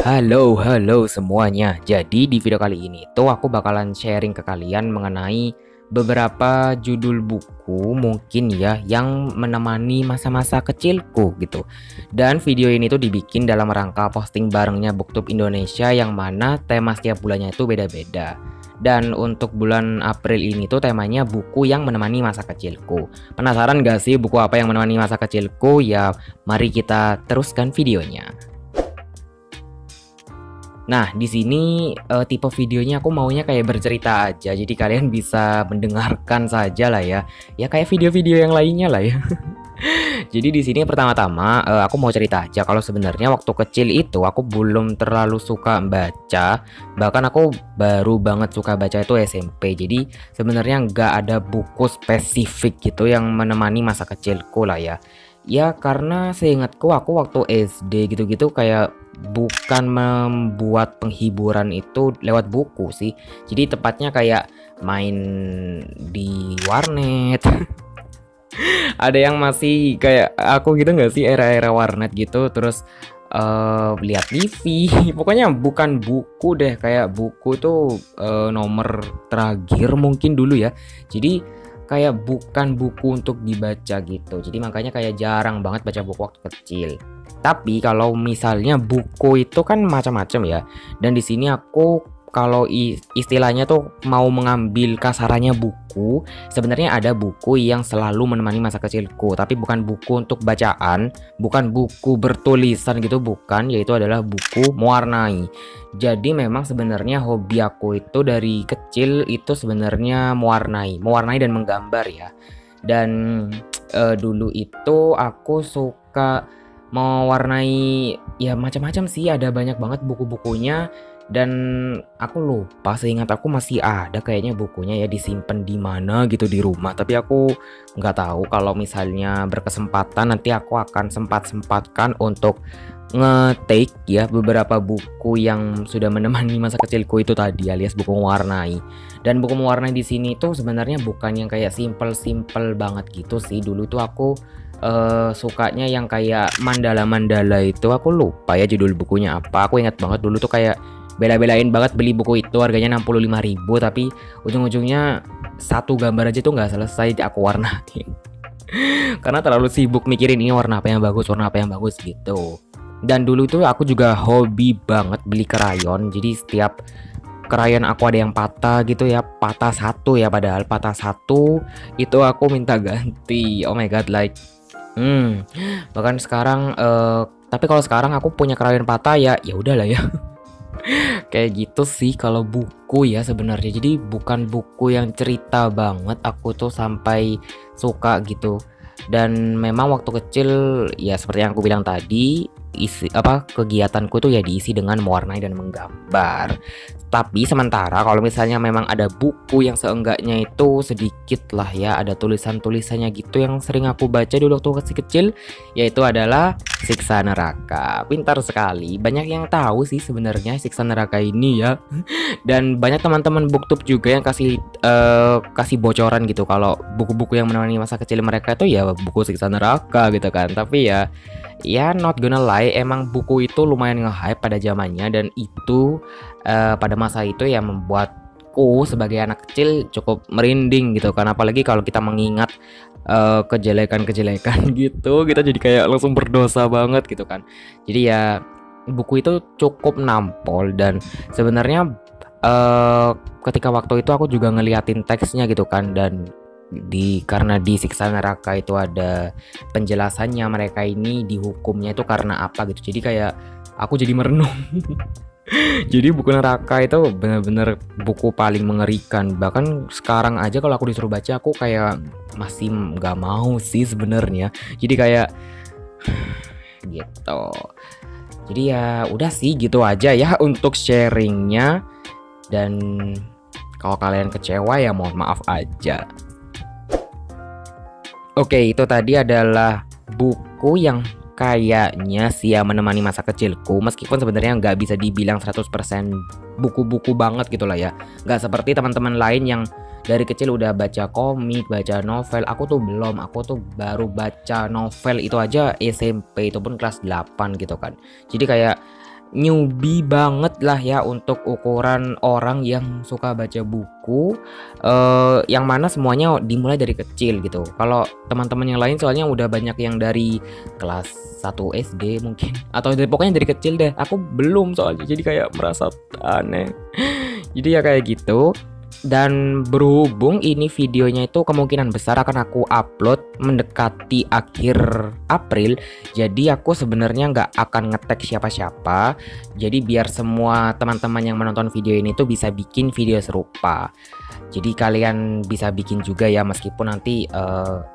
Halo semuanya. Jadi di video kali ini tuh aku bakalan sharing ke kalian mengenai beberapa judul buku mungkin ya yang menemani masa-masa kecilku gitu. Dan video ini tuh dibikin dalam rangka posting barengnya BookTube Indonesia yang mana tema setiap bulannya itu beda-beda. Dan untuk bulan April ini tuh temanya buku yang menemani masa kecilku. Penasaran gak sih buku apa yang menemani masa kecilku? Ya, mari kita teruskan videonya. Nah, di sini tipe videonya aku maunya kayak bercerita aja, jadi kalian bisa mendengarkan saja lah ya. Ya kayak video-video yang lainnya lah ya. Jadi di sini pertama-tama aku mau cerita aja kalau sebenarnya waktu kecil itu aku belum terlalu suka baca. Bahkan aku baru banget suka baca itu SMP. Jadi sebenarnya nggak ada buku spesifik gitu yang menemani masa kecilku lah ya. Ya karena seingatku aku waktu SD gitu-gitu kayak bukan membuat penghiburan itu lewat buku sih. Jadi tepatnya kayak main di warnet. Ada yang masih kayak aku gitu nggak sih, era-era warnet gitu, terus lihat TV. Pokoknya bukan buku deh, kayak buku tuh nomor terakhir mungkin dulu ya. Jadi kayak bukan buku untuk dibaca gitu. Jadi makanya kayak jarang banget baca buku waktu kecil. Tapi kalau misalnya buku itu kan macam-macam ya. Dan di sini aku kalau istilahnya tuh mau mengambil kasarannya buku, sebenarnya ada buku yang selalu menemani masa kecilku, tapi bukan buku untuk bacaan, bukan buku bertulisan gitu, bukan, yaitu adalah buku mewarnai. Jadi memang sebenarnya hobi aku itu dari kecil itu sebenarnya mewarnai dan menggambar ya. Dan dulu itu aku suka mewarnai ya macam-macam sih, ada banyak banget buku-bukunya. Dan aku lupa, seingat aku masih ada kayaknya bukunya ya, disimpan di mana gitu di rumah, tapi aku nggak tahu. Kalau misalnya berkesempatan nanti aku akan sempatkan untuk nge-take ya beberapa buku yang sudah menemani masa kecilku itu tadi, alias buku mewarnai. Dan buku mewarnai di sini tuh sebenarnya bukan yang kayak simple banget gitu sih. Dulu tuh aku sukanya yang kayak mandala itu, aku lupa ya judul bukunya apa. Aku ingat banget dulu tuh kayak bela-belain banget beli buku itu, harganya 65.000, tapi ujung-ujungnya satu gambar aja tuh nggak selesai aku warnain. Karena terlalu sibuk mikirin ini warna apa yang bagus gitu. Dan dulu tuh aku juga hobi banget beli krayon. Jadi setiap krayon aku ada yang patah gitu ya, patah satu ya, padahal patah satu itu aku minta ganti. Oh my god, like bahkan sekarang tapi kalau sekarang aku punya krayon patah ya, ya udahlah ya. Kayak gitu sih kalau buku ya sebenarnya. Jadi bukan buku yang cerita banget aku tuh sampai suka gitu. Dan memang waktu kecil ya seperti yang aku bilang tadi, kegiatanku tuh ya diisi dengan mewarnai dan menggambar. Tapi sementara kalau misalnya memang ada buku yang seenggaknya itu sedikit lah ya, ada tulisan-tulisannya gitu yang sering aku baca dulu waktu masih kecil, yaitu adalah Siksa Neraka. Pintar sekali, banyak yang tahu sih sebenarnya Siksa Neraka ini ya. Dan banyak teman-teman BookTube juga yang kasih bocoran gitu kalau buku-buku yang menemani masa kecil mereka itu ya buku Siksa Neraka gitu kan. Tapi ya not gonna lie, emang buku itu lumayan nge-hype pada zamannya, dan itu pada masa itu ya membuatku sebagai anak kecil cukup merinding gitu kan. Apalagi kalau kita mengingat kejelekan-kejelekan gitu, kita jadi kayak langsung berdosa banget gitu kan. Jadi ya buku itu cukup nampol. Dan sebenarnya ketika waktu itu aku juga ngeliatin teksnya gitu kan, dan karena di Siksa Neraka itu ada penjelasannya mereka ini dihukumnya itu karena apa gitu. Jadi kayak aku jadi merenung. Jadi buku neraka itu benar-benar buku paling mengerikan. Bahkan sekarang aja kalau aku disuruh baca, aku kayak masih nggak mau sih sebenarnya. Jadi kayak gitu. Jadi ya udah sih gitu aja ya untuk sharingnya. Dan kalau kalian kecewa ya mohon maaf aja. Oke, itu tadi adalah buku yang kayaknya sih ya menemani masa kecilku, meskipun sebenarnya nggak bisa dibilang 100% buku-buku banget gitu lah ya. Nggak seperti teman-teman lain yang dari kecil udah baca komik, baca novel. Aku tuh belum, aku tuh baru baca novel itu aja SMP, itu pun kelas 8 gitu kan. Jadi kayak newbie banget lah ya untuk ukuran orang yang suka baca buku, yang mana semuanya dimulai dari kecil gitu. Kalau teman-teman yang lain soalnya udah banyak yang dari kelas 1 SD mungkin atau pokoknya dari kecil deh. Aku belum soalnya jadi kayak merasa aneh. Jadi ya kayak gitu. Dan berhubung ini videonya itu kemungkinan besar akan aku upload mendekati akhir April, jadi aku sebenarnya nggak akan ngetek siapa-siapa. Jadi biar semua teman-teman yang menonton video ini tuh bisa bikin video serupa. Jadi kalian bisa bikin juga ya, meskipun nanti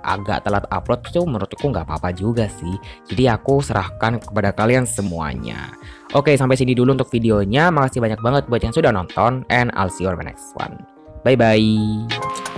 agak telat upload tuh menurutku nggak apa-apa juga sih. Jadi aku serahkan kepada kalian semuanya. Oke, sampai sini dulu untuk videonya. Makasih banyak banget buat yang sudah nonton, and I'll see you on the next one. Bye bye.